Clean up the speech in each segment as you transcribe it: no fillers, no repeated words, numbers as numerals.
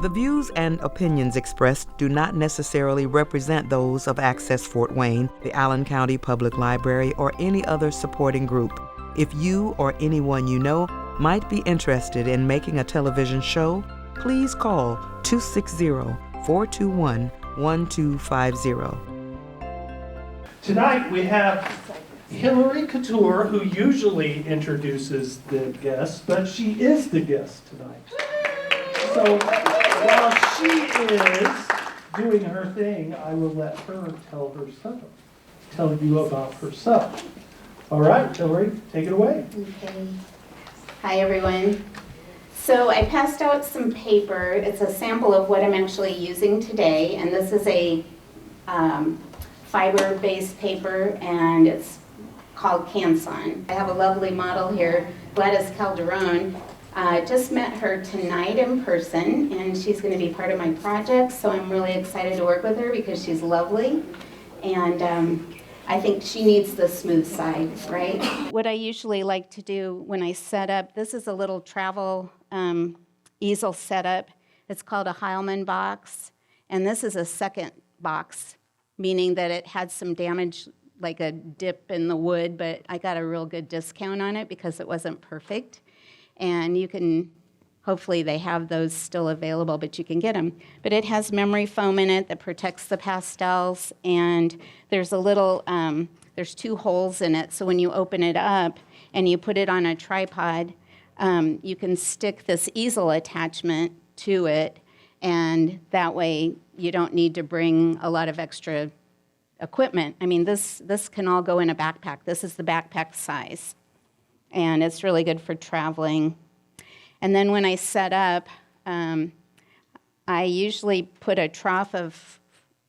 The views and opinions expressed do not necessarily represent those of Access Fort Wayne, the Allen County Public Library, or any other supporting group. If you or anyone you know might be interested in making a television show, please call 260-421-1250. Tonight we have Hilarie Couture, who usually introduces the guests, but she is the guest tonight. So while she is doing her thing, I will let her tell you about herself. All right, Hilarie, take it away. Okay. Hi, everyone. So I passed out some paper. It's a sample of what I'm actually using today, and this is a fiber-based paper, and it's called Canson. I have a lovely model here, Gladys Calderon. Just met her tonight in person, and she's going to be part of my project, so I'm really excited to work with her because she's lovely, and I think she needs the smooth side, right? What I usually like to do when I set up, this is a little travel easel setup. It's called a Heilman box, and this is a second box, meaning that it had some damage, like a dip in the wood, but I got a real good discount on it because it wasn't perfect. And you can, hopefully they have those still available, but you can get them. But it has memory foam in it that protects the pastels, and there's a little, there's 2 holes in it, so when you open it up and you put it on a tripod, you can stick this easel attachment to it, and that way you don't need to bring a lot of extra equipment. I mean, this can all go in a backpack. This is the backpack size, and it's really good for traveling. And then when I set up, I usually put a trough of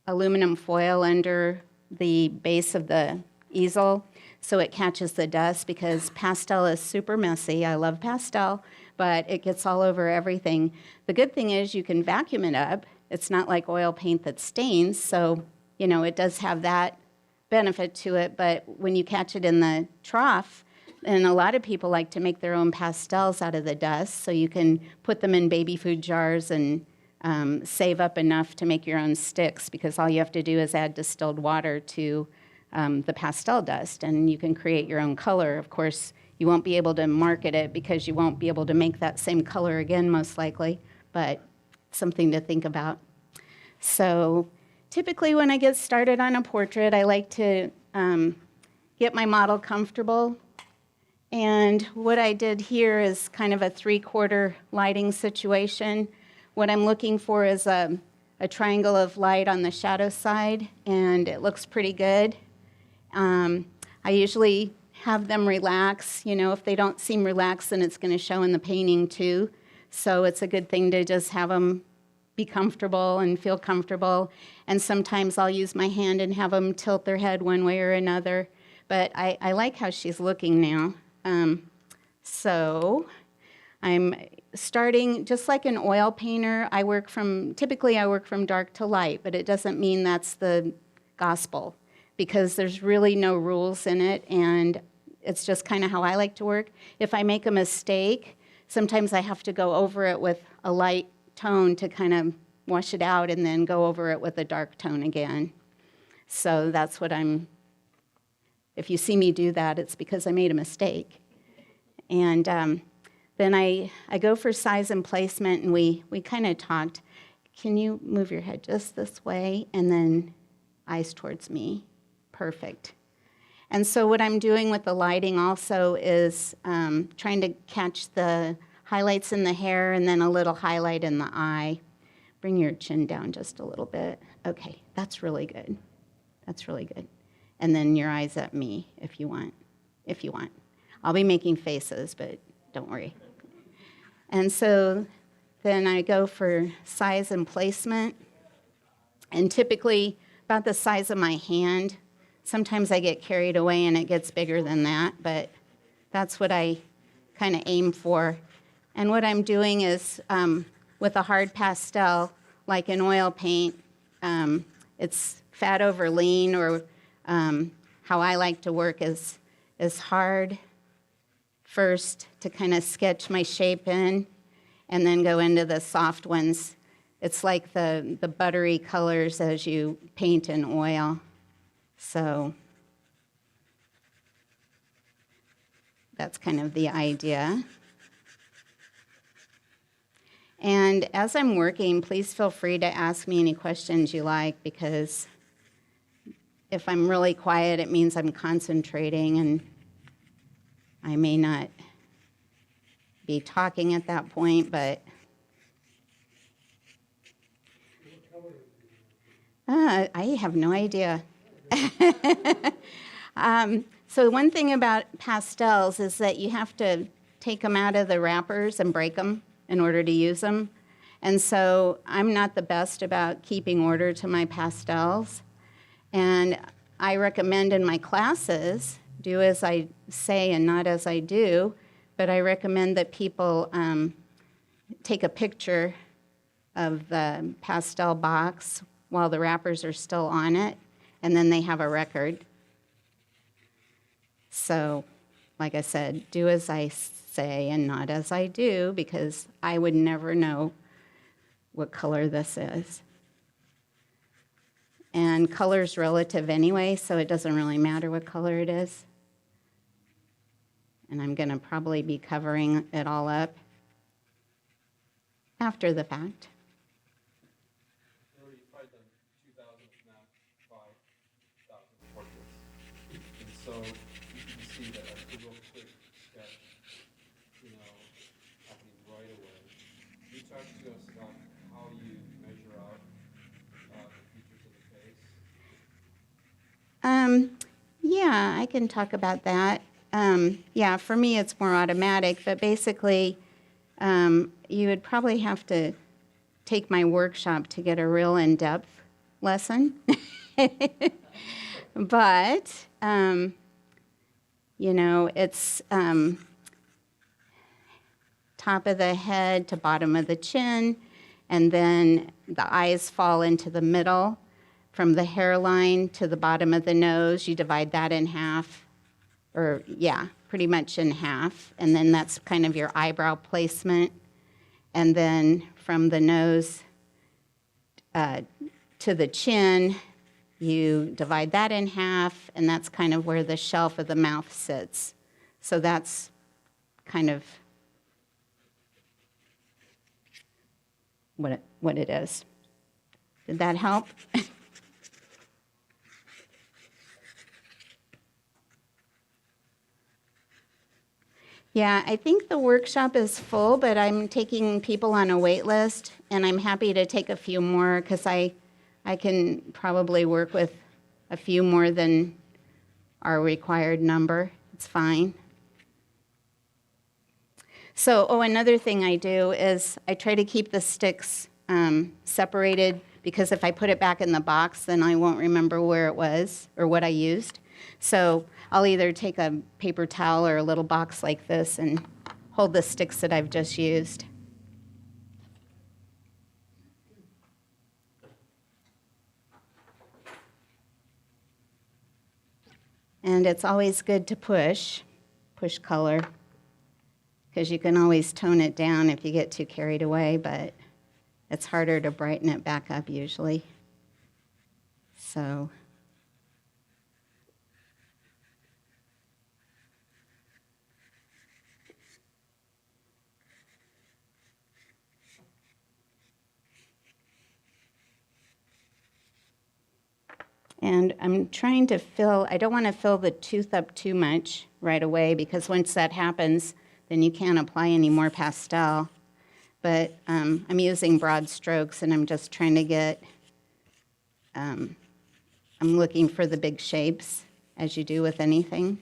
aluminum foil under the base of the easel so it catches the dust, because pastel is super messy. I love pastel, but it gets all over everything. The good thing is you can vacuum it up. It's not like oil paint that stains, so you know, it does have that benefit to it, but when you catch it in the trough, and a lot of people like to make their own pastels out of the dust, so you can put them in baby food jars and save up enough to make your own sticks, because all you have to do is add distilled water to the pastel dust, and you can create your own color. Of course, you won't be able to market it because you won't be able to make that same color again, most likely, but something to think about. So typically when I get started on a portrait, I like to get my model comfortable. And what I did here is kind of a 3/4 lighting situation. What I'm looking for is a triangle of light on the shadow side, and it looks pretty good. I usually have them relax. You know, if they don't seem relaxed, then it's going to show in the painting too. So it's a good thing to just have them be comfortable and feel comfortable. And sometimes I'll use my hand and have them tilt their head one way or another. But I like how she's looking now. So I'm starting, just like an oil painter, typically I work from dark to light, but it doesn't mean that's the gospel, because there's really no rules in it, and it's just kind of how I like to work. If I make a mistake, sometimes I have to go over it with a light tone to kind of wash it out, and then go over it with a dark tone again. So that's what if you see me do that, it's because I made a mistake. And then I go for size and placement, and we kind of talked. Can you move your head just this way, and then eyes towards me? Perfect. And so what I'm doing with the lighting also is trying to catch the highlights in the hair and then a little highlight in the eye. Bring your chin down just a little bit. Okay, that's really good. That's really good. And then your eyes at me if you want. I'll be making faces, but don't worry. And so then I go for size and placement, and typically about the size of my hand. Sometimes I get carried away and it gets bigger than that, but that's what I kind of aim for. And what I'm doing is with a hard pastel, like an oil paint, it's fat over lean, or how I like to work is hard first to kind of sketch my shape in, and then go into the soft ones it's like the buttery colors as you paint in oil. So that's kind of the idea. And as I'm working, please feel free to ask me any questions you like, because if I'm really quiet, it means I'm concentrating, and I may not be talking at that point, but I have no idea. So one thing about pastels is that you have to take them out of the wrappers and break them in order to use them. And so I'm not the best about keeping order to my pastels. And I recommend in my classes, do as I say and not as I do, but I recommend that people take a picture of the pastel box while the wrappers are still on it, and then they have a record. So, like I said, do as I say and not as I do, because I would never know what color this is. And color's relative anyway, so it doesn't really matter what color it is. And I'm going to probably be covering it all up after the fact. Hilarie, you've probably done 2,000, if not 5,000 portraits. And so you can see that that's a real quick sketch, happening right away. Can you talk to us about how you measure out the features of the face? Yeah, I can talk about that. Yeah, for me it's more automatic, but basically you would probably have to take my workshop to get a real in-depth lesson. But, it's top of the head to bottom of the chin, and then the eyes fall into the middle. From the hairline to the bottom of the nose, you divide that in half, or pretty much in half, and then that's kind of your eyebrow placement. And then from the nose to the chin, you divide that in half, and that's kind of where the shelf of the mouth sits. So that's kind of what it is. Did that help? Yeah, I think the workshop is full, but I'm taking people on a wait list, and I'm happy to take a few more because I can probably work with a few more than our required number. It's fine. So, another thing I do is I try to keep the sticks separated, because if I put it back in the box, then I won't remember where it was or what I used. So I'll either take a paper towel or a little box like this and hold the sticks that I've just used. And it's always good to push color, because you can always tone it down if you get too carried away, but it's harder to brighten it back up usually. So and I'm trying to I don't want to fill the tooth up too much right away, because once that happens, then you can't apply any more pastel. But I'm using broad strokes, and I'm just trying to get, I'm looking for the big shapes, as you do with anything.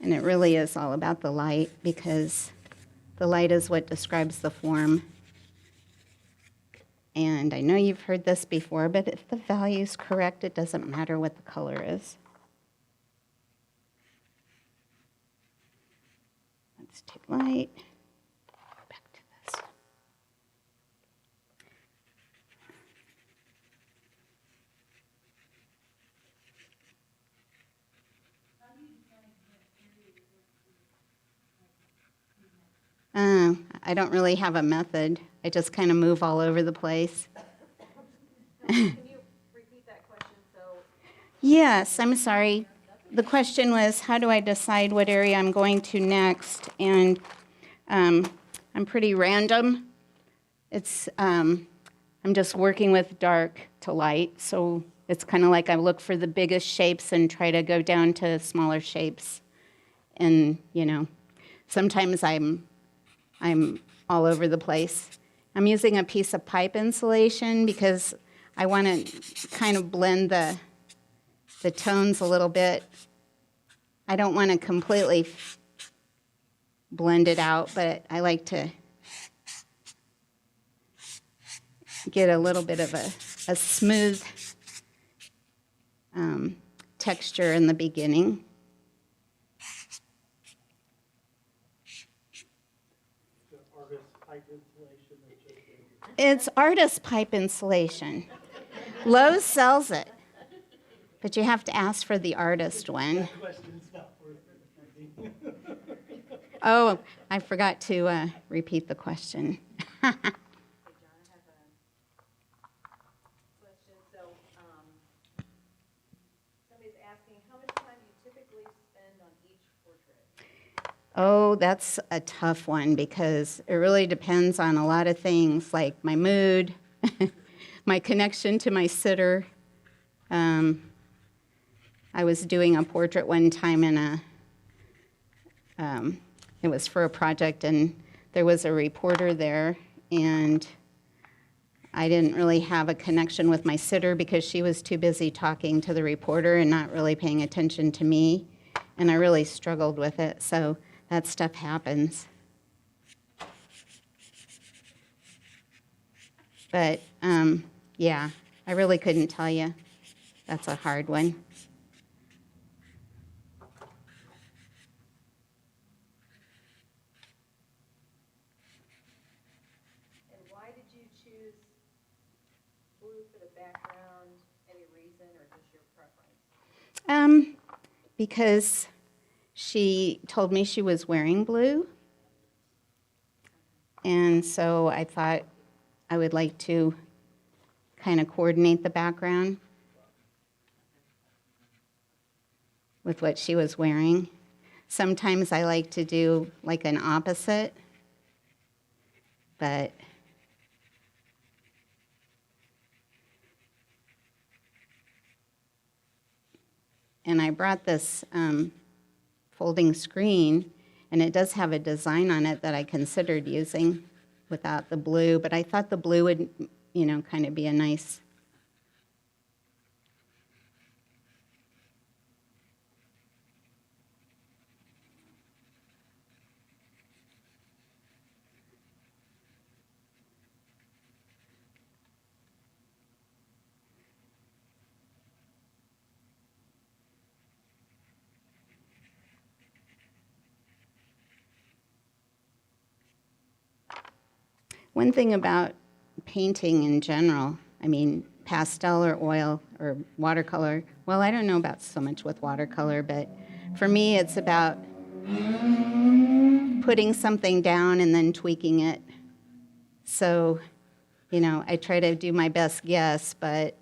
And it really is all about the light, because the light is what describes the form. And I know you've heard this before, but if the value's correct, it doesn't matter what the color is. Let's Let's take light. Back to this. I don't really have a method. I just kind of move all over the place. Can you repeat that question? Yes, I'm sorry. The question was, how do I decide what area I'm going to next? And I'm pretty random. I'm just working with dark to light, so it's kind of like I look for the biggest shapes and try to go down to smaller shapes. And, sometimes I'm all over the place. I'm using a piece of pipe insulation because I want to kind of blend the tones a little bit. I don't want to completely blend it out, but I like to get a little bit of a smooth texture in the beginning. It's artist pipe insulation. Lowe's sells it, but you have to ask for the artist one. Oh, I forgot to repeat the question. Hey, John, I have a question. So, somebody's asking, how much time do you typically spend on each portrait? Oh, that's a tough one because it really depends on a lot of things, like my mood, my connection to my sitter. I was doing a portrait one time it was for a project, and there was a reporter there, and I didn't really have a connection with my sitter because she was too busy talking to the reporter and not really paying attention to me, and I really struggled with it, so that stuff happens. But, yeah, I really couldn't tell you. That's a hard one. And why did you choose blue for the background? Any reason or just your preference? Because she told me she was wearing blue, and so I thought I would like to kind of coordinate the background with what she was wearing. Sometimes I like to do like an opposite, but and I brought this folding screen, and it does have a design on it that I considered using without the blue, but I thought the blue would, kind of be a nice. One thing about painting in general, pastel or oil or watercolor, well, I don't know about so much with watercolor, but for me it's about putting something down and then tweaking it. So, I try to do my best guess, but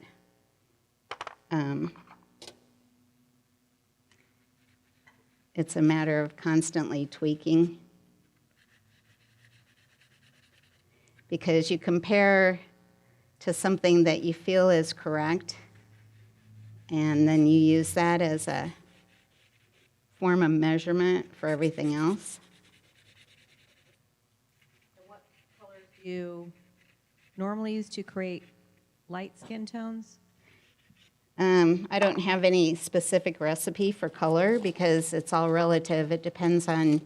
it's a matter of constantly tweaking. Because you compare to something that you feel is correct, and then you use that as a form of measurement for everything else. And what colors do you normally use to create light skin tones? I don't have any specific recipe for color because it's all relative. It depends on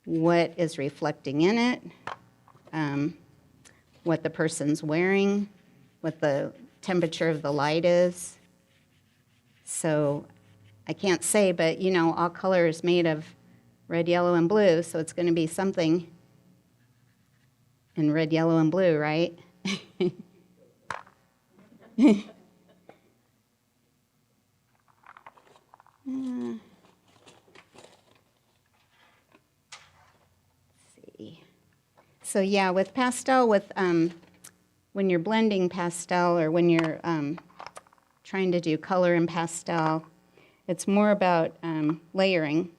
what is reflecting in it, what the person's wearing, what the temperature of the light is. So I can't say, but all color is made of red, yellow, and blue, so it's going to be something in red, yellow, and blue, right? See. So yeah, with pastel, when you're blending pastel or when you're trying to do color in pastel, it's more about layering.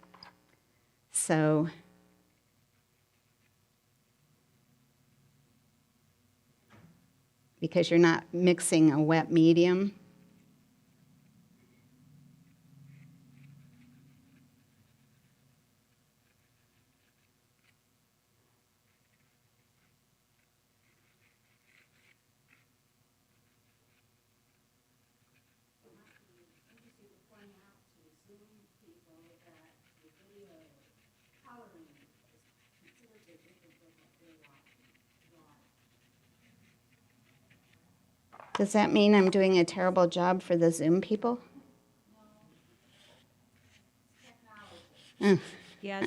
So because you're not mixing a wet medium. Does that mean I'm doing a terrible job for the Zoom people? Yeah,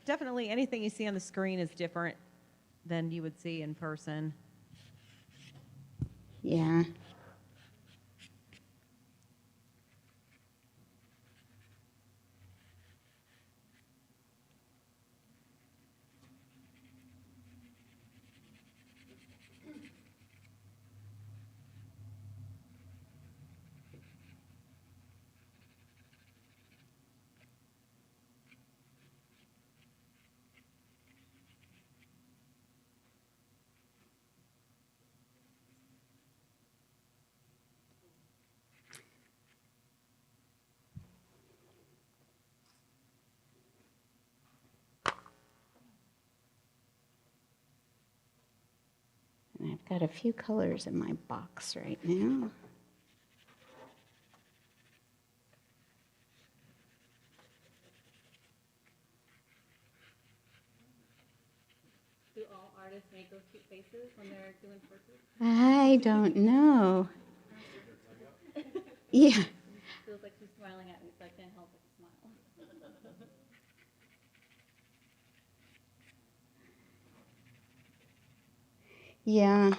definitely anything you see on the screen is different than you would see in person. Yeah. And I've got a few colors in my box right now. Do all artists make those cute faces when they're doing portraits? I don't know. Yeah. Feels like she's smiling at me, so I can't help but smile. Yeah.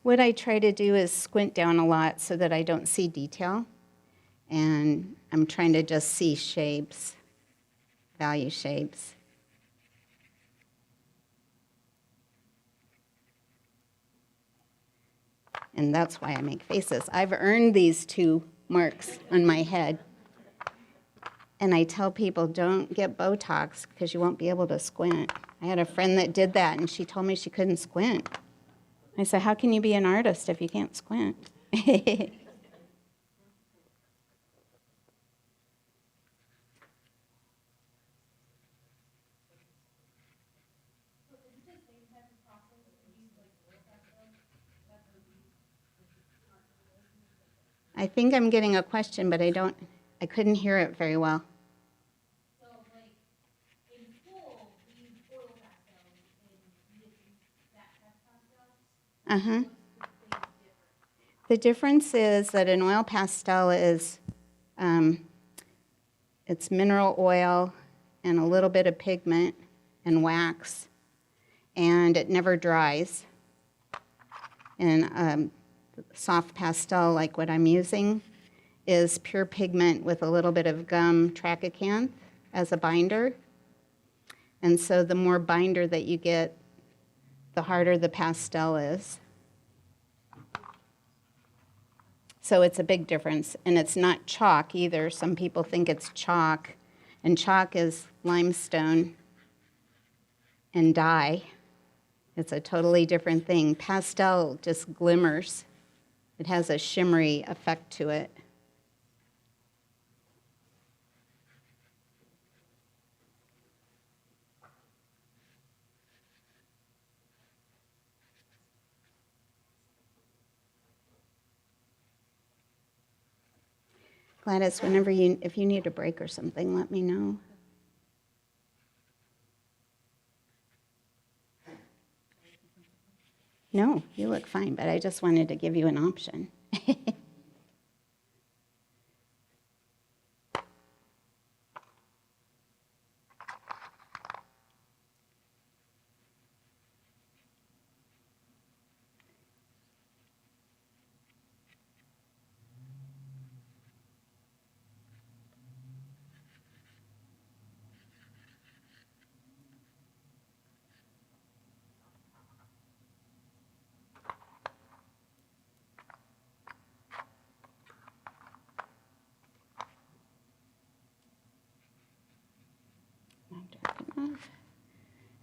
What I try to do is squint down a lot so that I don't see detail. And I'm trying to just see shapes, value shapes. And that's why I make faces. I've earned these 2 marks on my head. And I tell people, don't get Botox because you won't be able to squint. I had a friend that did that, and she told me she couldn't squint. I said, how can you be an artist if you can't squint? I think I'm getting a question, but I couldn't hear it very well. So, like, in school, we use oil pastels, and you use that pastels. Uh-huh. What's the big difference? The difference is that an oil pastel is, it's mineral oil and a little bit of pigment and wax, and it never dries. And soft pastel, like what I'm using, is pure pigment with a little bit of gum tragacanth as a binder. And so the more binder that you get, the harder the pastel is. So it's a big difference. And it's not chalk either. Some people think it's chalk. And chalk is limestone and dye. It's a totally different thing. Pastel just glimmers. It has a shimmery effect to it. Gladys, if you need a break or something, let me know. No, you look fine, but I just wanted to give you an option.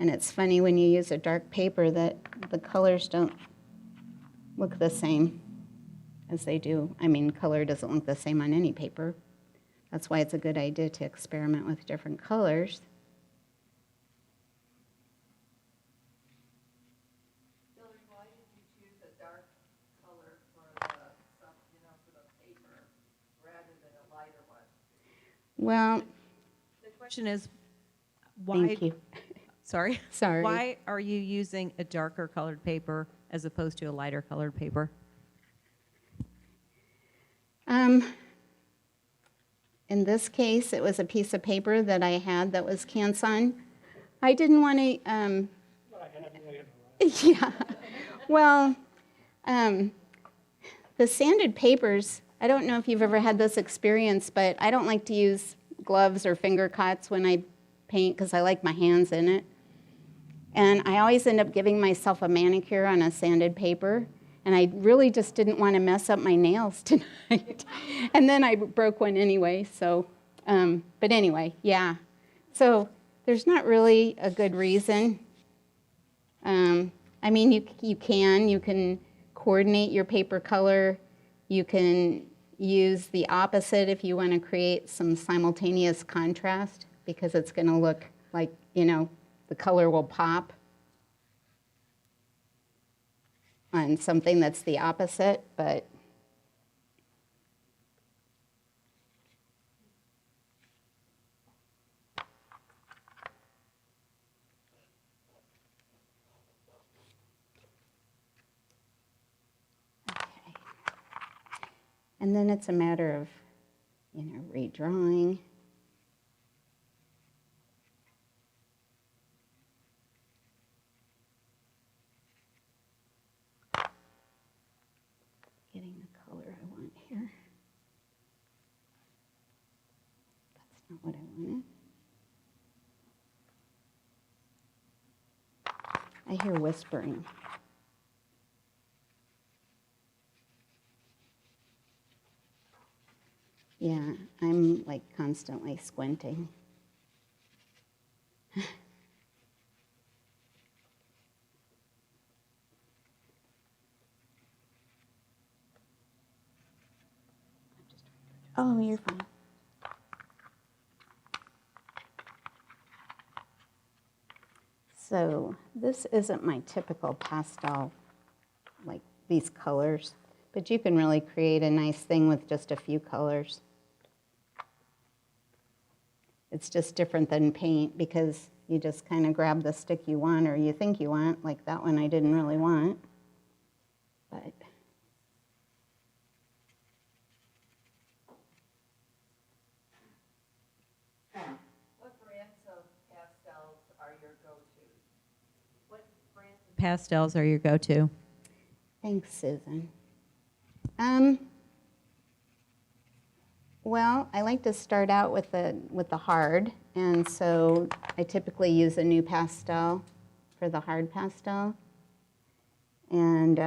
And it's funny when you use a dark paper that the colors don't look the same as they do. I mean, color doesn't look the same on any paper. That's why it's a good idea to experiment with different colors. Hillary, why did you choose a dark color for the paper rather than a lighter one? Well, The question is, why? thank you. Sorry. Sorry. Why are you using a darker colored paper as opposed to a lighter colored paper? In this case, it was a piece of paper that I had that was Canson. I didn't want to, yeah. Well, the sanded papers, I don't know if you've ever had this experience, but I don't like to use gloves or finger cuts when I paint because I like my hands in it. And I always end up giving myself a manicure on a sanded paper. And I really just didn't want to mess up my nails tonight. And then I broke one anyway, so, but anyway, yeah. So there's not really a good reason. I mean, you can coordinate your paper color. You can use the opposite if you want to create some simultaneous contrast, because it's going to look like, the color will pop on something that's the opposite, but okay. And then it's a matter of, redrawing. Getting the color I want here. That's not what I wanted. I hear whispering. Yeah, I'm like constantly squinting. Oh, you're fine. So this isn't my typical pastel, like these colors, but you can really create a nice thing with just a few colors. It's just different than paint because you just kind of grab the stick you want or you think you want, like that one I didn't really want, but What brands of pastels are your go-tos? What brands of Pastels are your go-to. thanks, Susan. Well, I like to start out with the hard, and so I typically use a new pastel for the hard pastel, and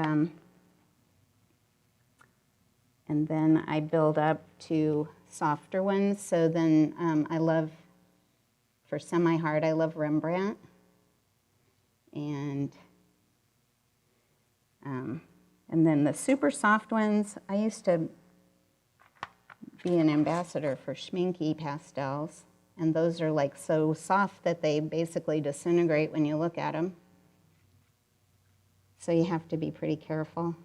then I build up to softer ones. So then I love, for semi-hard, I love Rembrandt, and then the super soft ones, I used to be an ambassador for Schminky pastels, and those are like so soft that they basically disintegrate when you look at them. So you have to be pretty careful.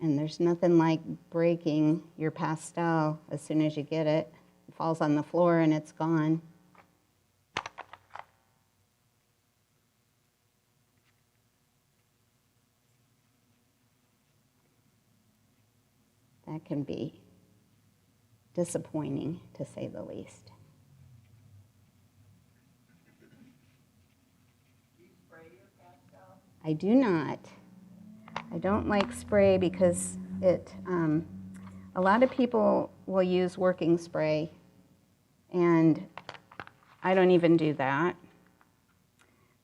And there's nothing like breaking your pastel as soon as you get it. It falls on the floor and it's gone. That can be disappointing, to say the least. Do you spray your pastel? I do not. I don't like spray because a lot of people will use working spray, and I don't even do that.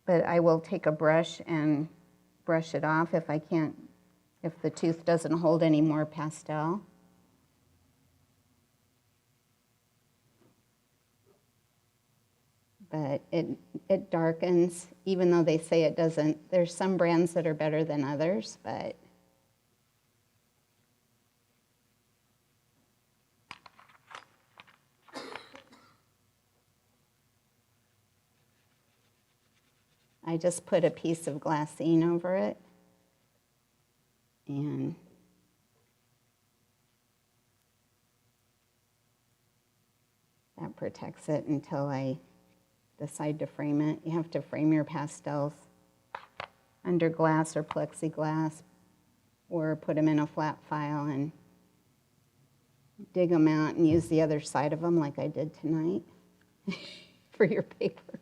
But I will take a brush and brush it off if the tooth doesn't hold any more pastel. but it darkens, even though they say it doesn't. There's some brands that are better than others, but I just put a piece of glassine over it, and that protects it until I decide to frame it. You have to frame your pastels under glass or plexiglass, or put them in a flat file and dig them out and use the other side of them like I did tonight for your paper.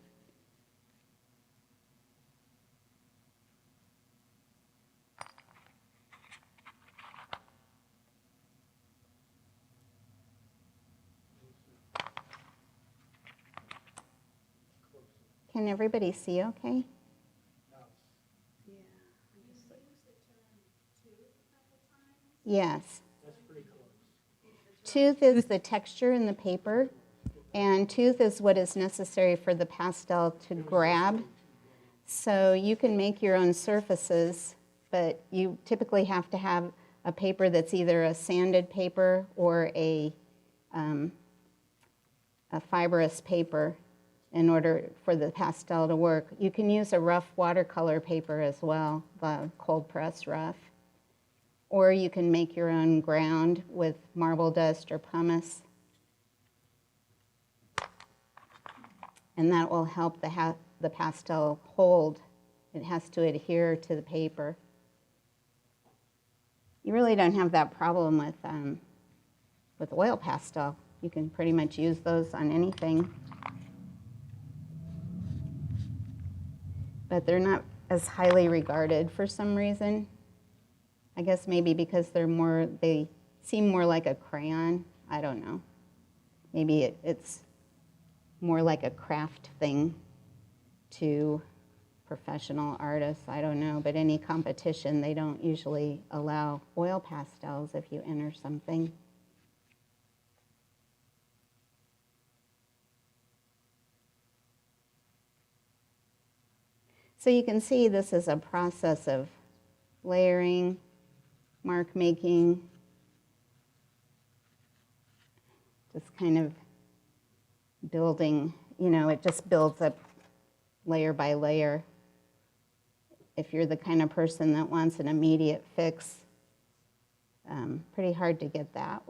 Can everybody see okay? Yes. Tooth is the texture in the paper, and tooth is what is necessary for the pastel to grab. So you can make your own surfaces, but you typically have to have a paper that's either a sanded paper or a fibrous paper in order for the pastel to work. You can use a rough watercolor paper as well, the cold press rough. Or you can make your own ground with marble dust or pumice. And that will help the pastel hold. It has to adhere to the paper. You really don't have that problem with oil pastel. You can pretty much use those on anything. But they're not as highly regarded for some reason. I guess maybe because they seem more like a crayon. I don't know. Maybe it's more like a craft thing to professional artists. I don't know. But any competition, they don't usually allow oil pastels if you enter something. So you can see this is a process of layering, mark making, just kind of building, it just builds up layer by layer. If you're the kind of person that wants an immediate fix, pretty hard to get that.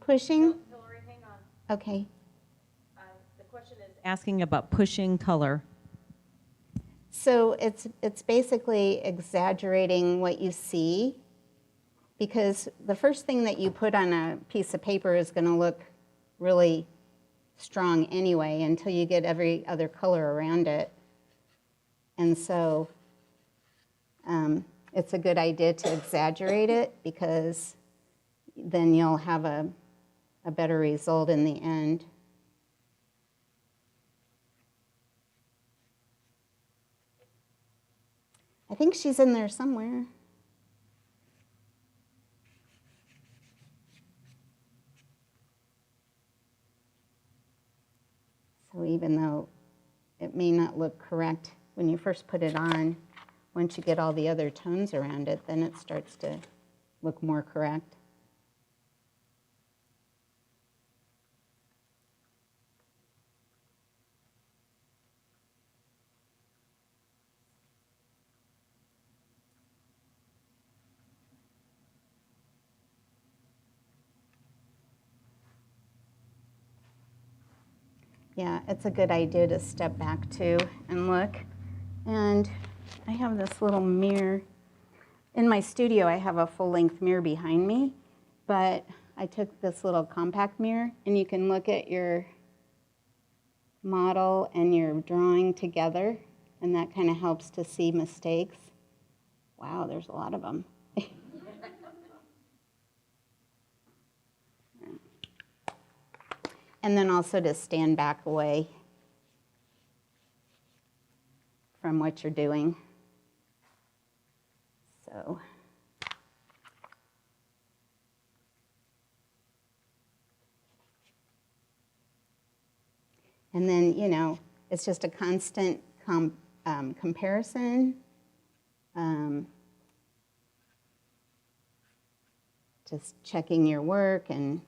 Pushing? Hillary, hang on. Okay. The question is asking about pushing color. So it's basically exaggerating what you see, because the first thing that you put on a piece of paper is going to look really strong anyway until you get every other color around it. And so it's a good idea to exaggerate it, because then you'll have a better result in the end. I think she's in there somewhere. So even though it may not look correct when you first put it on, once you get all the other tones around it, then it starts to look more correct. Yeah, it's a good idea to step back too and look. And I have this little mirror. In my studio, I have a full-length mirror behind me, but I took this little compact mirror, and you can look at your model and your drawing together, and that kind of helps to see mistakes. Wow, there's a lot of them. And then also to stand back away from what you're doing. So. And then, you know, it's just a constant comparison. Just checking your work and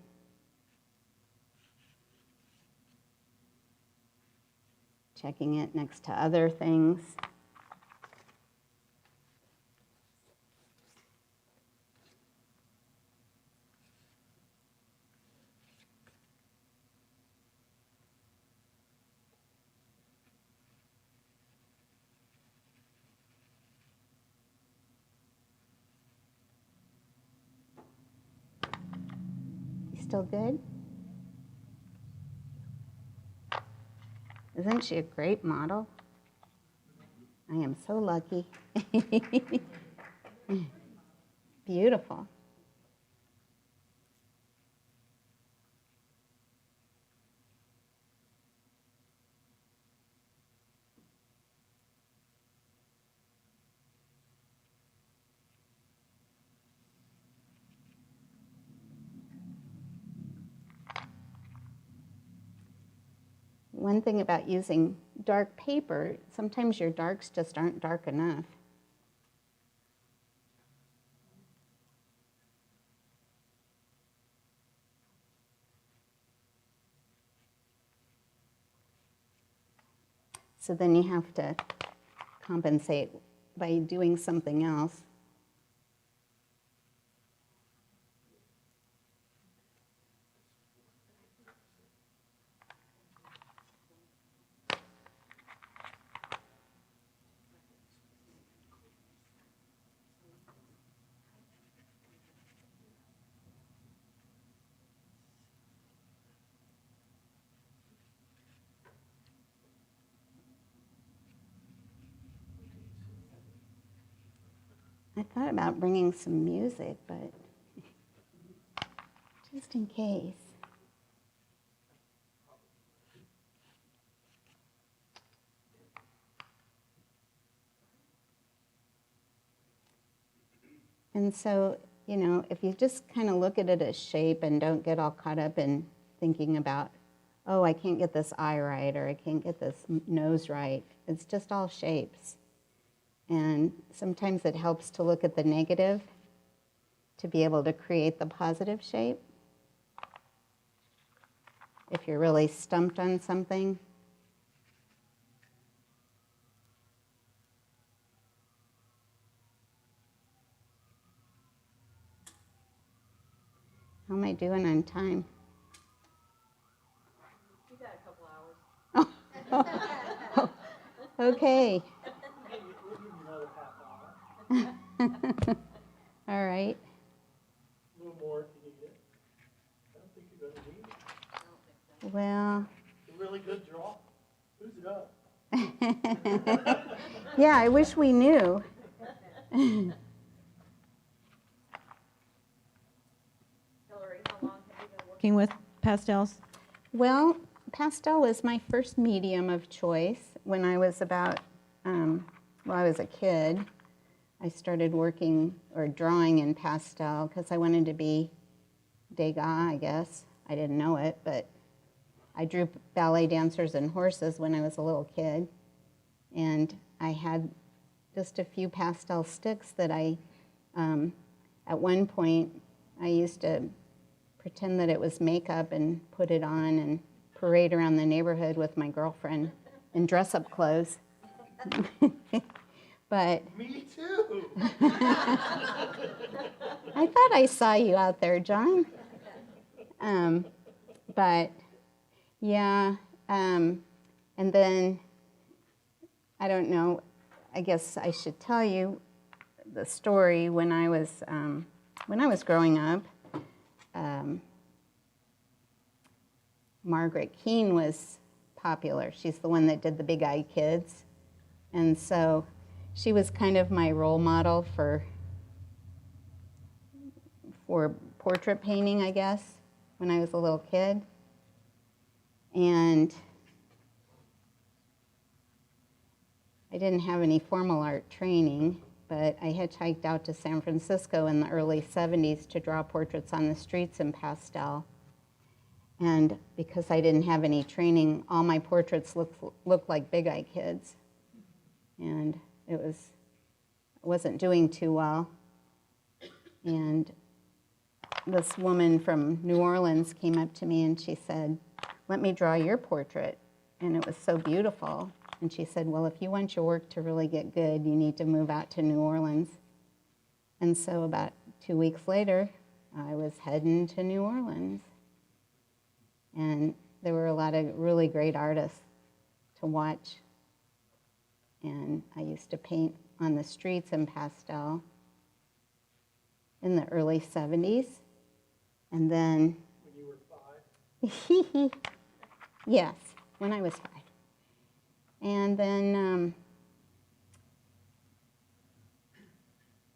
checking it next to other things. You still good? Isn't she a great model? I am so lucky. Beautiful. One thing about using dark paper, sometimes your darks just aren't dark enough. So then you have to compensate by doing something else. I thought about bringing some music, but just in case. And so, you know, if you just kind of look at it as shape and don't get all caught up in thinking about, oh, I can't get this eye right, or I can't get this nose right. It's just all shapes. And sometimes it helps to look at the negative to be able to create the positive shape. If you're really stumped on something. How am I doing on time? You got a couple hours. Okay. We'll give you another half hour. All right. A little more if you need it. I don't think you're gonna need it. Well. It's a really good draw. Who's it up? Yeah, I wish we knew. Hilarie, how long have you been Working with pastels? Well, pastel was my first medium of choice when I was about, I was a kid. I started working or drawing in pastel because I wanted to be Degas, I guess. I didn't know it, but I drew ballet dancers and horses when I was a little kid. And I had just a few pastel sticks that I, at one point, I used to pretend that it was makeup and put it on and parade around the neighborhood with my girlfriend in dress-up clothes. But Me too. I thought I saw you out there, John. But yeah, and then I don't know. I guess I should tell you the story when I was growing up. Margaret Keane was popular. She's the one that did the Big Eye Kids. And so she was kind of my role model for portrait painting, I guess, when I was a little kid. And I didn't have any formal art training, but I hitchhiked out to San Francisco in the early 70s to draw portraits on the streets in pastel. And because I didn't have any training, all my portraits looked like Big Eye Kids. And I wasn't doing too well. And this woman from New Orleans came up to me and she said, "Let me draw your portrait." And it was so beautiful. And she said, "Well, if you want your work to really get good, you need to move out to New Orleans." And so about 2 weeks later, I was heading to New Orleans. And there were a lot of really great artists to watch. And I used to paint on the streets in pastel in the early 70s. And then... When you were 5? Yes, when I was 5. And then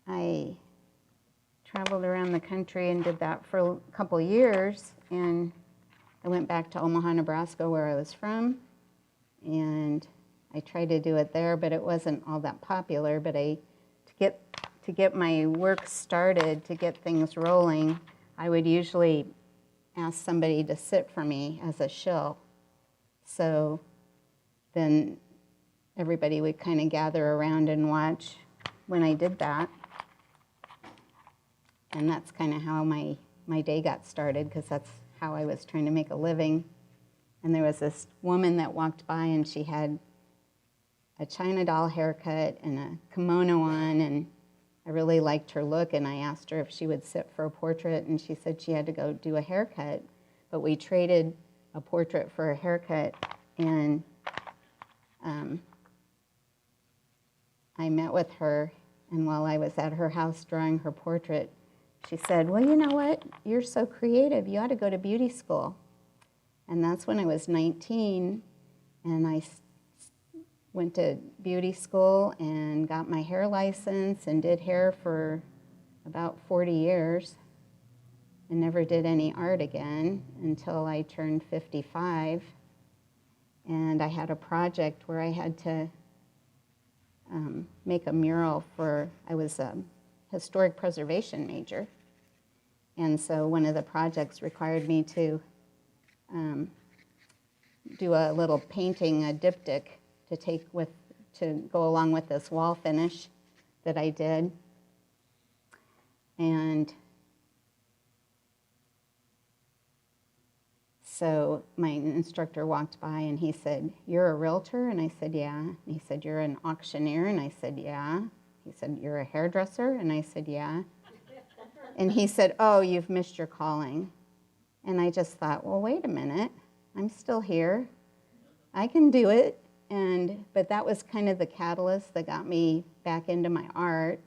I traveled around the country and did that for a couple years. And I went back to Omaha, Nebraska, where I was from. And I tried to do it there, but it wasn't all that popular. But to get my work started, to get things rolling, I would usually ask somebody to sit for me as a shill. So then everybody would kind of gather around and watch when I did that. And that's kind of how my day got started, because that's how I was trying to make a living. And there was this woman that walked by, and she had a China doll haircut and a kimono on, and I really liked her look, and I asked her if she would sit for a portrait, and she said she had to go do a haircut. But we traded a portrait for a haircut, and I met with her, and while I was at her house drawing her portrait, she said, "Well, you know what? You're so creative. You ought to go to beauty school." And that's when I was 19, and I went to beauty school and got my hair license and did hair for about 40 years and never did any art again until I turned 55. And I had a project where I had to make a mural I was a historic preservation major. And so one of the projects required me to do a little painting, a diptych, to go along with this wall finish that I did. And so my instructor walked by and he said, "You're a realtor?" And I said, "Yeah." And he said, "You're an auctioneer?" And I said, "Yeah." He said, "You're a hairdresser?" And I said, "Yeah." And he said, "Oh, you've missed your calling." And I just thought, well, wait a minute. I'm still here. I can do it. But that was kind of the catalyst that got me back into my art.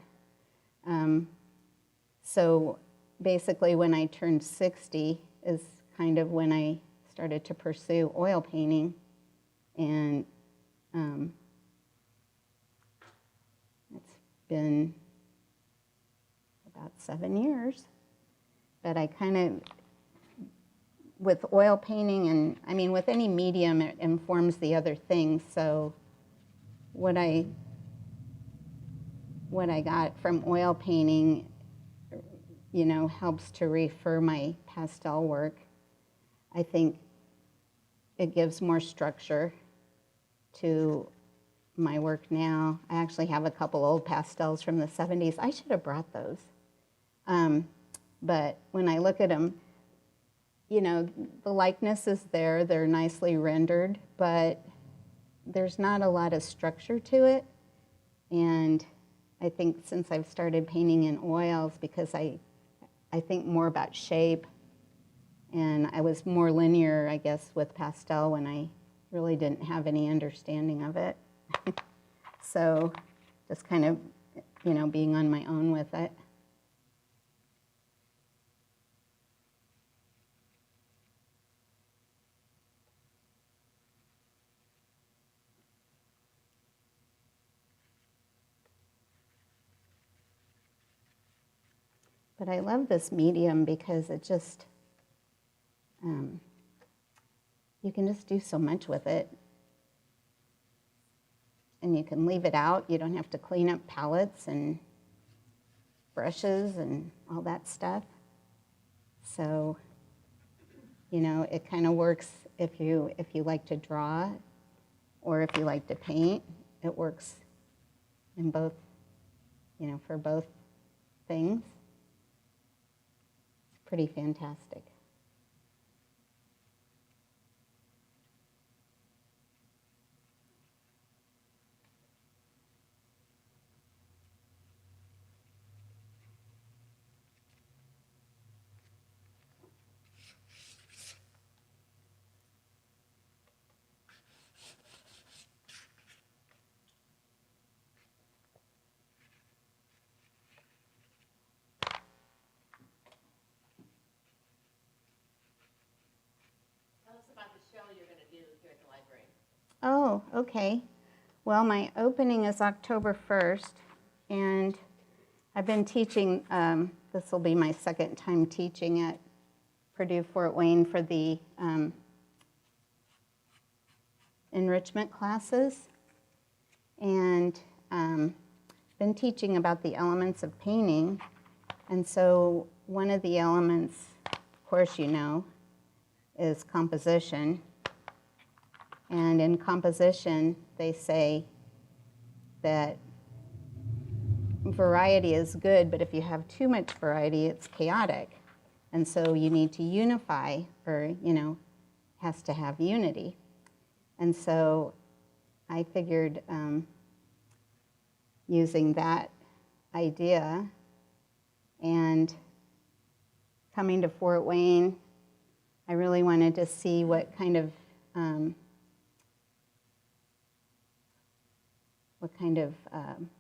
So basically when I turned 60 is kind of when I started to pursue oil painting. And it's been about 7 years. But I kind of, with oil painting, and I mean with any medium, it informs the other things. So what I got from oil painting, you know, helps to refer my pastel work. I think it gives more structure to my work now. I actually have a couple old pastels from the 70s. I should have brought those. But when I look at them, you know, the likeness is there. They're nicely rendered, but there's not a lot of structure to it. And I think since I've started painting in oils, because I think more about shape, and I was more linear, I guess, with pastel when I really didn't have any understanding of it. So just kind of, you know, being on my own with it. But I love this medium because it just, you can just do so much with it. And you can leave it out. You don't have to clean up palettes and brushes and all that stuff. So, you know, it kind of works if you like to draw or if you like to paint. It works in both, you know, for both things. It's pretty fantastic. Oh, okay. Well, my opening is October 1st, and I've been teaching, this will be my second time teaching at Purdue Fort Wayne for the enrichment classes, and been teaching about the elements of painting. And so one of the elements, of course you know, is composition. And in composition, they say that variety is good, but if you have too much variety, it's chaotic. And so you need to unify, or, you know, has to have unity. And so I figured using that idea and coming to Fort Wayne, I really wanted to see what kind of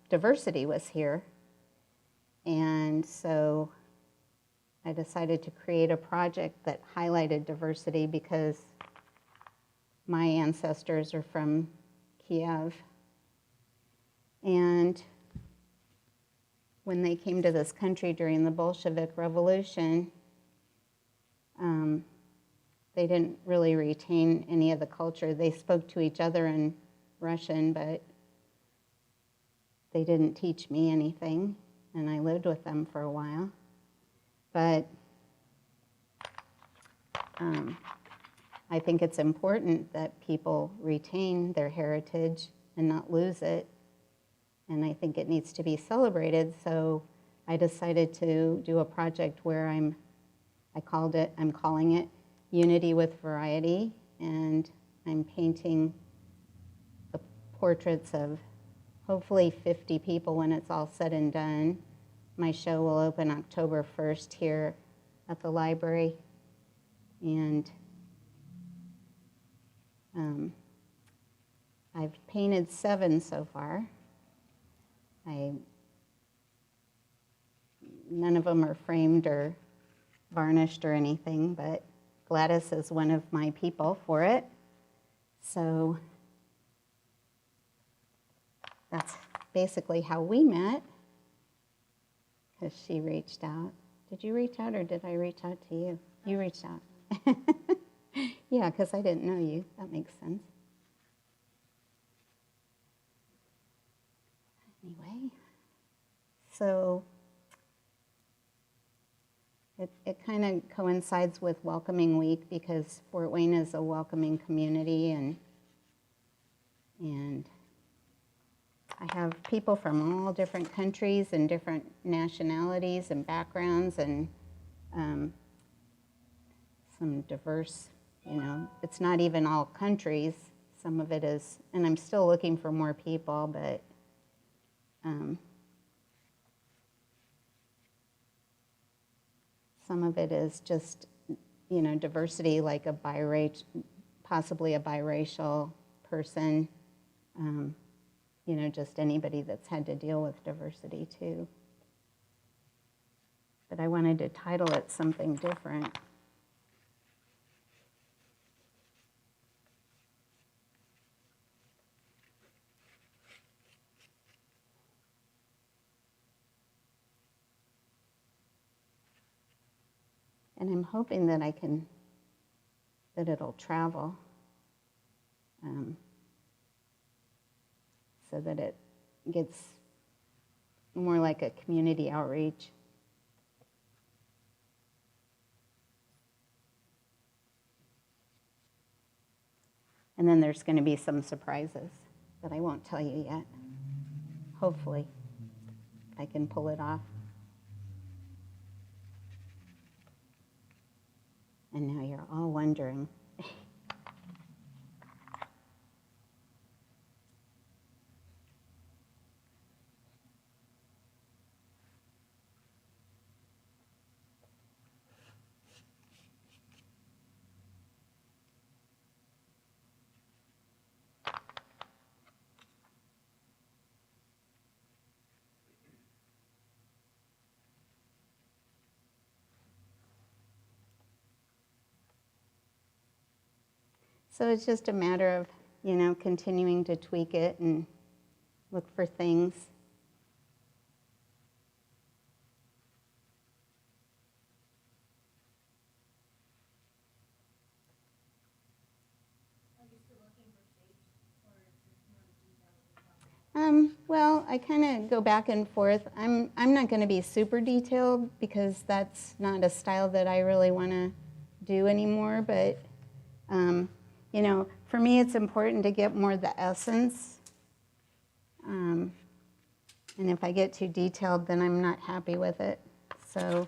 diversity was here. And so I decided to create a project that highlighted diversity because my ancestors are from Kiev. And when they came to this country during the Bolshevik Revolution, they didn't really retain any of the culture. They spoke to each other in Russian, but they didn't teach me anything, and I lived with them for a while. But I think it's important that people retain their heritage and not lose it, and I think it needs to be celebrated. So I decided to do a project where I'm calling it Unity with Variety, and I'm painting the portraits of hopefully 50 people when it's all said and done. My show will open October 1st here at the library, and I've painted 7 so far. None of them are framed or varnished or anything, but Gladys is one of my people for it. So that's basically how we met, because she reached out. Did you reach out, or did I reach out to you? You reached out. Yeah, because I didn't know you. That makes sense. Anyway, so it kind of coincides with Welcoming Week because Fort Wayne is a welcoming community, and I have people from all different countries and different nationalities and backgrounds, and some diverse, you know, it's not even all countries. Some of it is, and I'm still looking for more people, but some of it is just, you know, diversity, like possibly a biracial person, you know, just anybody that's had to deal with diversity too. But I wanted to title it something different. And I'm hoping that that it'll travel so that it gets more like a community outreach. And then there's going to be some surprises that I won't tell you yet. Hopefully, I can pull it off. And now you're all wondering. So it's just a matter of, continuing to tweak it and look for things. Are you still looking for shapes, or is this more detailed? Well, I kind of go back and forth. I'm not going to be super detailed because that's not a style that I really want to do anymore, but for me, it's important to get more of the essence. And if I get too detailed, then I'm not happy with it. So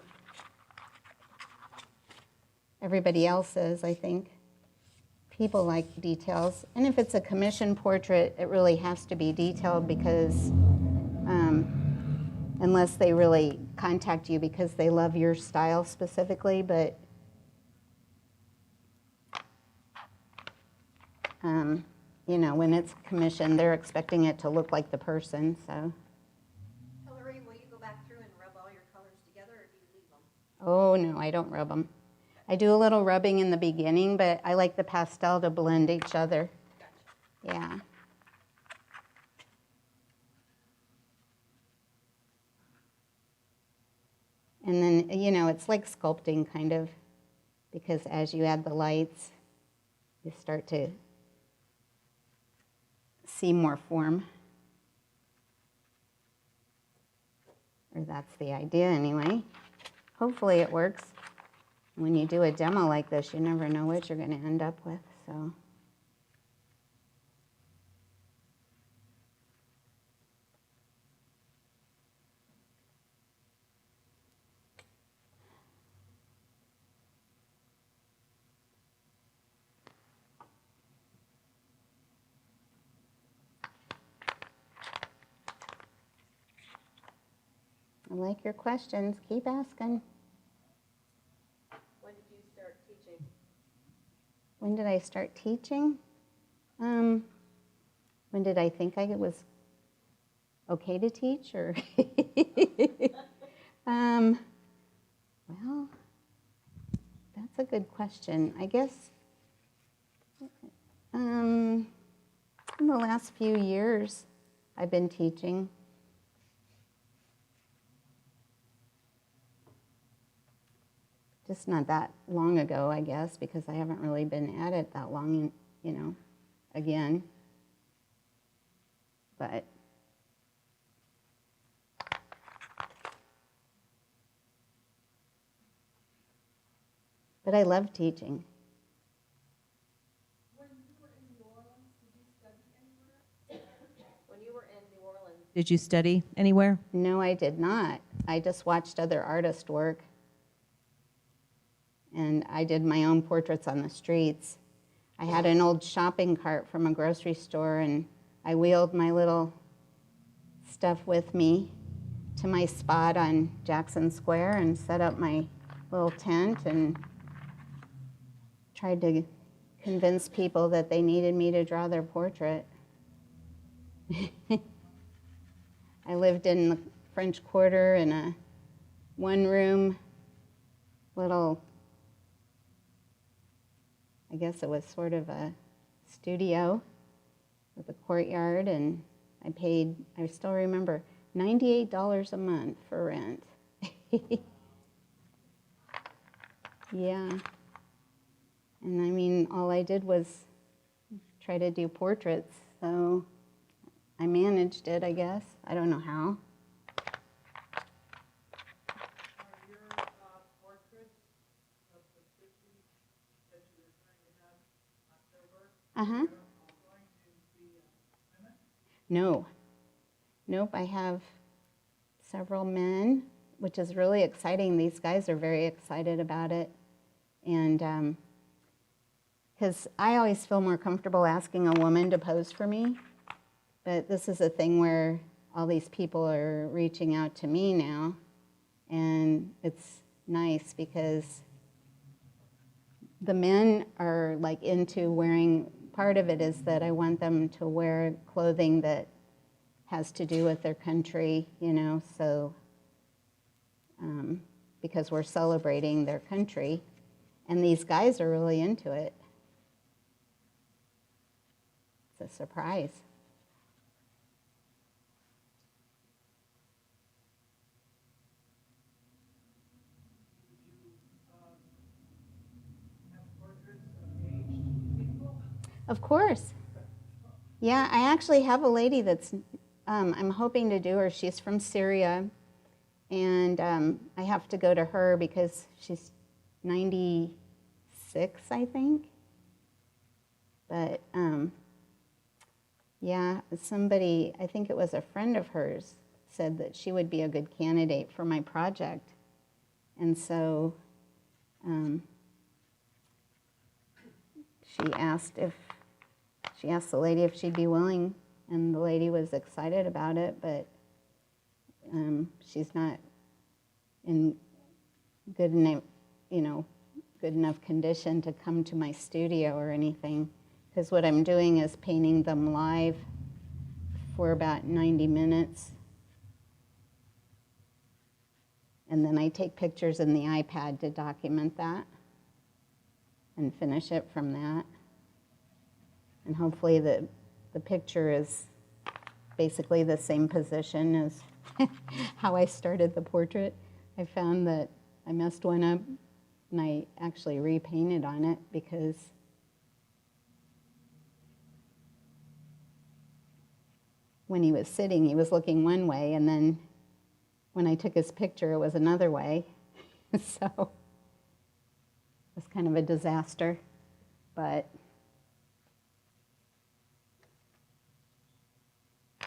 everybody else is, I think. People like details. And if it's a commission portrait, it really has to be detailed because unless they really contact you because they love your style specifically, but when it's commissioned, they're expecting it to look like the person, so. Hilarie, will you go back through and rub all your colors together, or do you leave them? Oh, no, I don't rub them. I do a little rubbing in the beginning, but I like the pastel to blend each other. Gotcha. Yeah. And then, it's like sculpting kind of, because as you add the lights, you start to see more form. Or that's the idea anyway. Hopefully it works. When you do a demo like this, you never know what you're going to end up with, so. I like your questions. Keep asking. When did you start teaching? When did I start teaching? When did I think I was okay to teach? Or well, that's a good question. I guess in the last few years I've been teaching. Just not that long ago, I guess, because I haven't really been at it that long, again. But I love teaching. When you were in New Orleans, did you study anywhere? When you were in New Orleans, Did you study anywhere? No, I did not. I just watched other artists work. And I did my own portraits on the streets. I had an old shopping cart from a grocery store, and I wheeled my little stuff with me to my spot on Jackson Square and set up my little tent and tried to convince people that they needed me to draw their portrait. I lived in the French Quarter in a one-room little, I guess it was sort of a studio with a courtyard, and I paid, I still remember, $98 a month for rent. Yeah. And I mean, all I did was try to do portraits, so I managed it, I guess. I don't know how. Are your portraits of the 50 that you were trying to have October, Uh-huh. they're all going to be women? No. Nope, I have several men, which is really exciting. These guys are very excited about it. And because I always feel more comfortable asking a woman to pose for me. But this is a thing where all these people are reaching out to me now. And it's nice because the men are like into wearing, part of it is that I want them to wear clothing that has to do with their country, you know, so because we're celebrating their country. And these guys are really into it. It's a surprise. Have portraits of aged people? Of course. Yeah, I actually have a lady that's, I'm hoping to do her. She's from Syria. And I have to go to her because she's 96, I think. But yeah, somebody, I think it was a friend of hers, said that she would be a good candidate for my project. And so she asked the lady if she'd be willing, and the lady was excited about it, but she's not in good enough condition to come to my studio or anything, because what I'm doing is painting them live for about 90 minutes. And then I take pictures in the iPad to document that and finish it from that. And hopefully the picture is basically the same position as how I started the portrait. I found that I messed one up and I actually repainted on it because when he was sitting, he was looking one way, and then when I took his picture, it was another way. So it was kind of a disaster, but So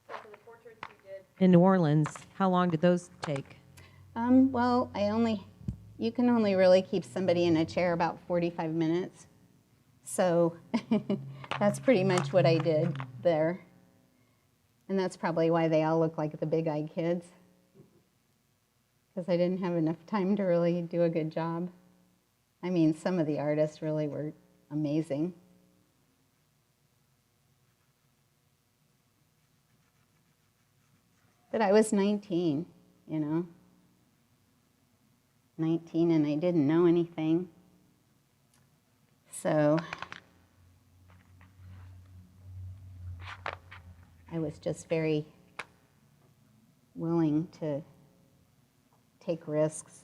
for the portraits you did, In New Orleans, how long did those take? well, you can only really keep somebody in a chair about 45 minutes. So that's pretty much what I did there. And that's probably why they all look like the big-eyed kids, because I didn't have enough time to really do a good job. I mean, some of the artists really were amazing. But I was 19, 19, and I didn't know anything. So I was just very willing to take risks.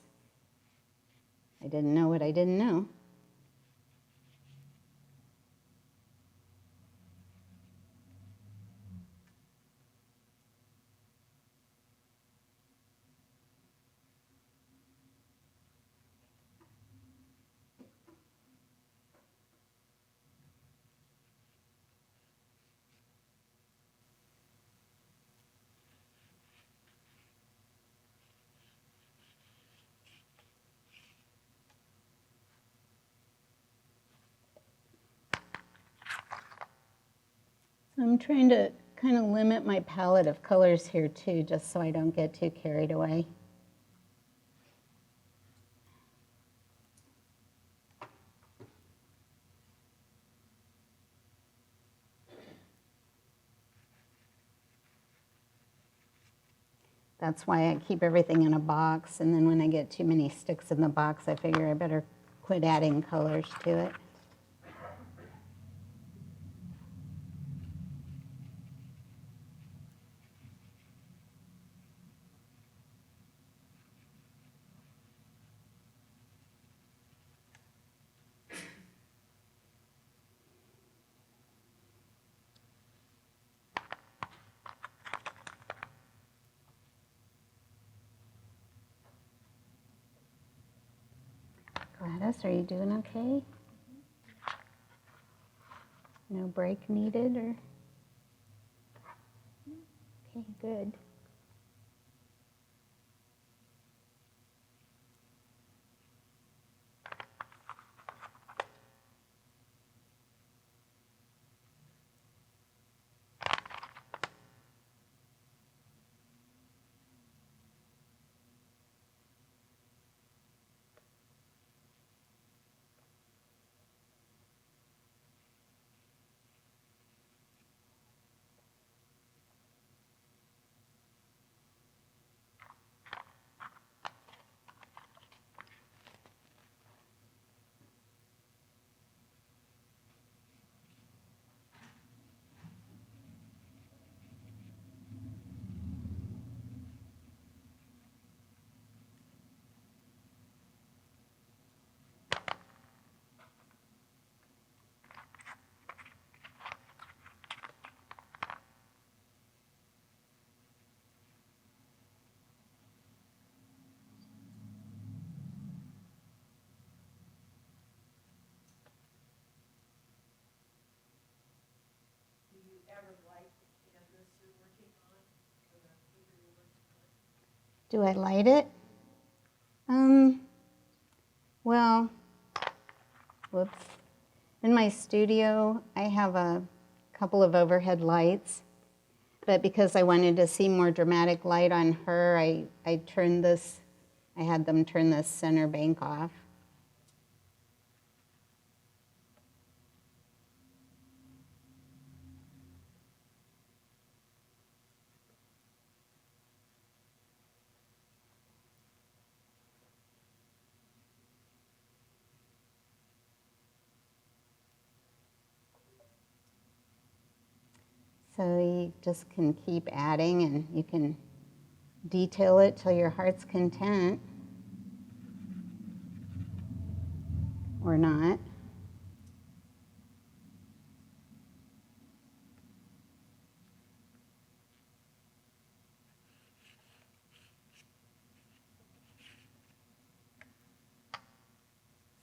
I didn't know what I didn't know. So I'm trying to kind of limit my palette of colors here too, just so I don't get too carried away. That's why I keep everything in a box, and then when I get too many sticks in the box, I figure I better quit adding colors to it. Jess, are you doing okay? No break needed or? Okay, good. Do I light it? Well, whoops. In my studio, I have a couple of overhead lights, but because I wanted to see more dramatic light on her, I had them turn this center bank off. So you just can keep adding and you can detail it till your heart's content or not.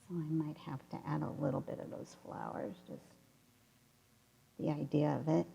So I might have to add a little bit of those flowers, just the idea of it.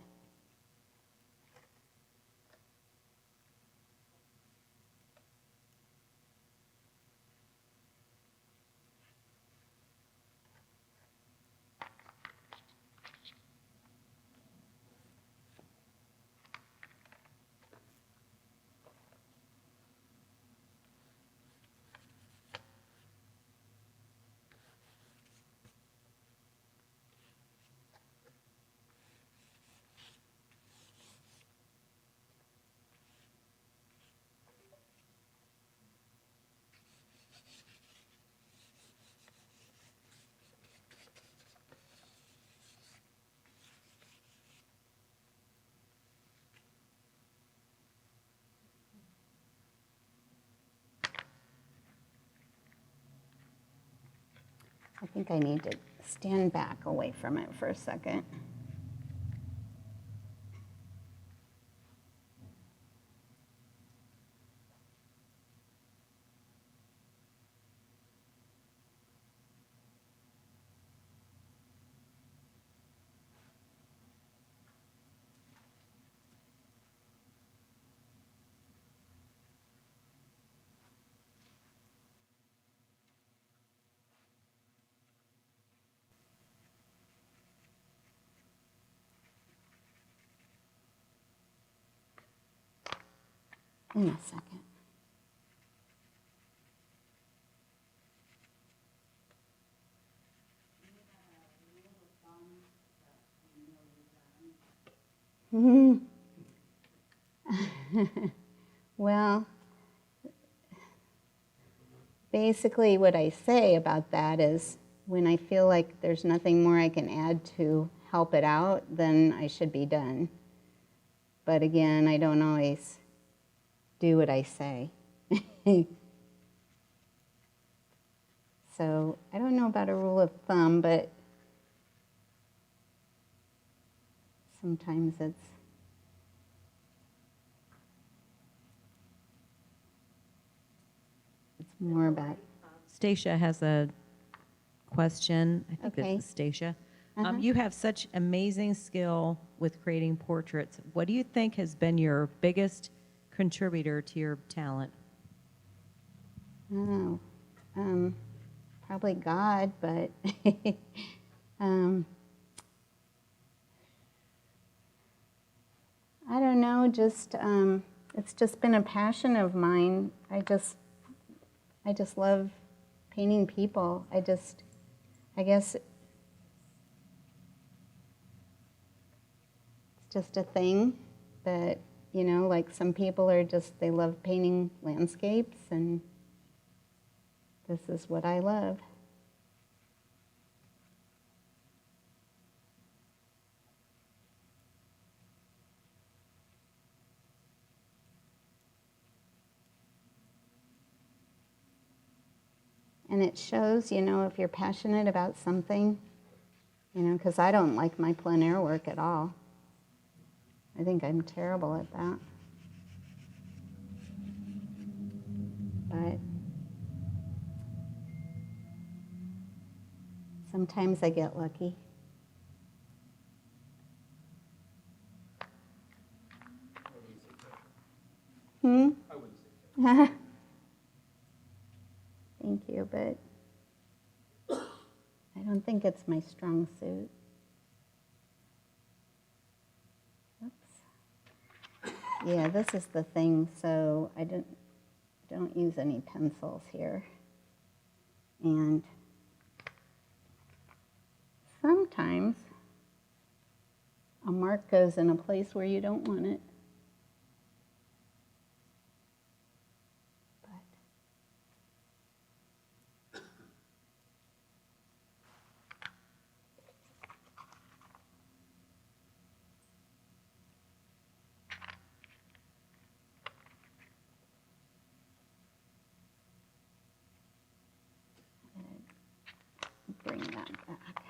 I think I need to stand back away from it for a second. In a second. Well, basically what I say about that is when I feel like there's nothing more I can add to help it out, then I should be done. But again, I don't always do what I say. So I don't know about a rule of thumb, but sometimes it's more about. Stacia has a question. I think Okay. this is Stacia. Uh-huh. You have such amazing skill with creating portraits. What do you think has been your biggest contributor to your talent? Oh, probably God, but um, I don't know. Just it's just been a passion of mine. I just love painting people. I guess it's just a thing that, like some people are just, they love painting landscapes, and this is what I love. And it shows, if you're passionate about something, because I don't like my plein air work at all. I think I'm terrible at that. But sometimes I get lucky. Hmm? I wouldn't say that. Thank you, but I don't think it's my strong suit. Oops. Yeah, this is the thing, so I don't use any pencils here. And sometimes a mark goes in a place where you don't want it. Bring that back.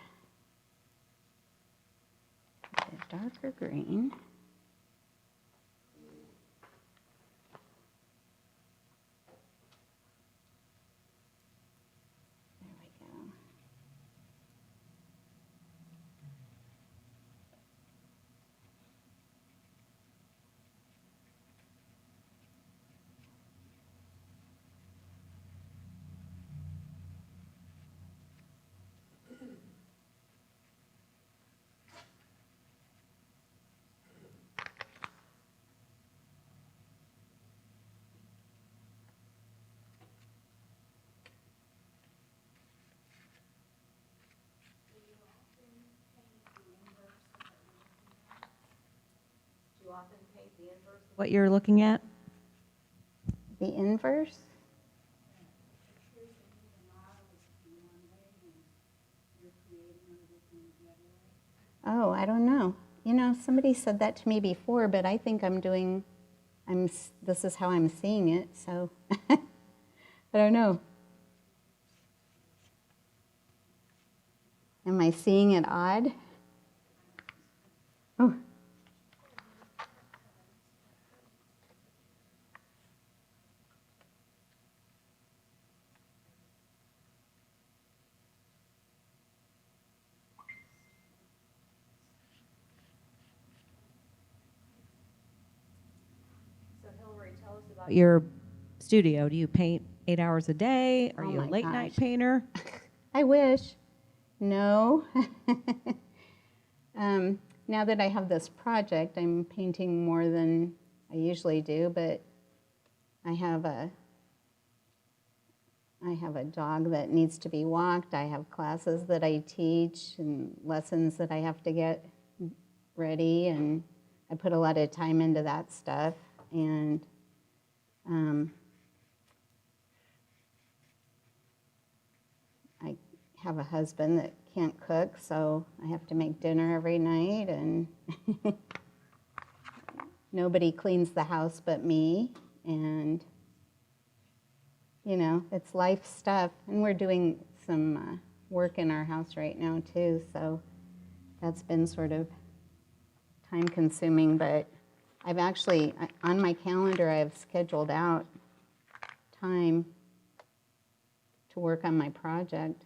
A darker green. There we go. Do you often paint the inverse of What you're looking at? The inverse? Oh, I don't know. Somebody said that to me before, but I think this is how I'm seeing it, so I don't know. Am I seeing it odd? Oh. So Hillary, tell us about Your studio. Do you paint 8 hours a day? Are Oh you a my late night gosh. painter? I wish. No. Now that I have this project, I'm painting more than I usually do, but I have a dog that needs to be walked. I have classes that I teach and lessons that I have to get ready, and I put a lot of time into that stuff. And I have a husband that can't cook, so I have to make dinner every night, and nobody cleans the house but me, and it's life stuff. And we're doing some work in our house right now too, so that's been sort of time consuming, but I've actually, on my calendar, I've scheduled out time to work on my project.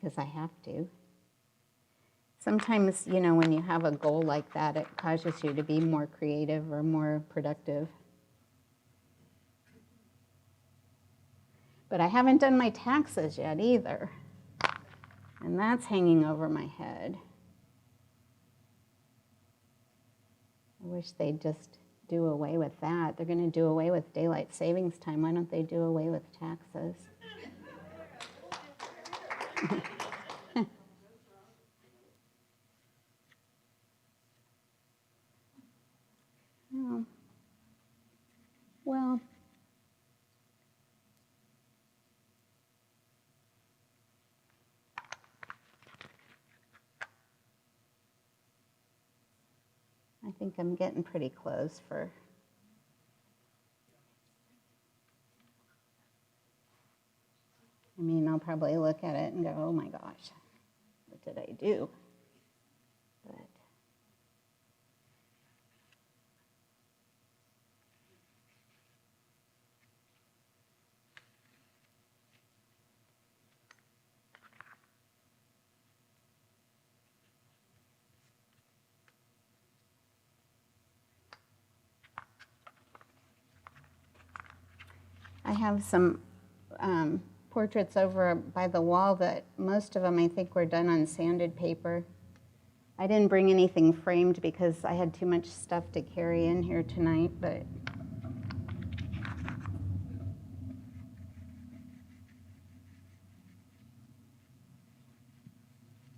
because I have to. Sometimes, you know, when you have a goal like that, it causes you to be more creative or more productive. But I haven't done my taxes yet either. And that's hanging over my head. I wish they'd just do away with that. They're going to do away with daylight savings time. Why don't they do away with taxes? Oh. Well, I think I'm getting pretty close for. I mean, I'll probably look at it and go, oh my gosh, what did I do? But I have some portraits over by the wall that most of them I think were done on sanded paper. I didn't bring anything framed because I had too much stuff to carry in here tonight, but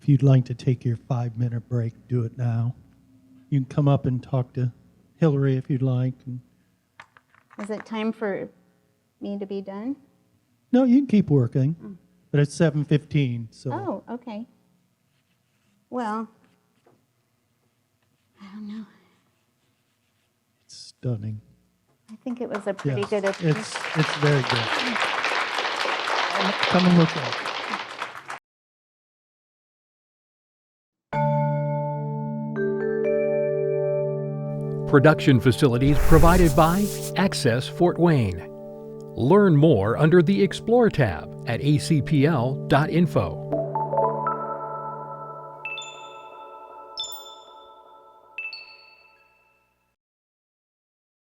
If you'd like to take your 5-minute break, do it now. You can come up and talk to Hilarie if you'd like. is it time for me to be done? No, you can keep working, but it's 7:15, so. Oh, okay. Well, I don't know. It's stunning. I think it was a pretty Yes, good attempt. it's very good. Come and look at it. Production facilities provided by Access Fort Wayne. Learn more under the Explore tab at acpl.info.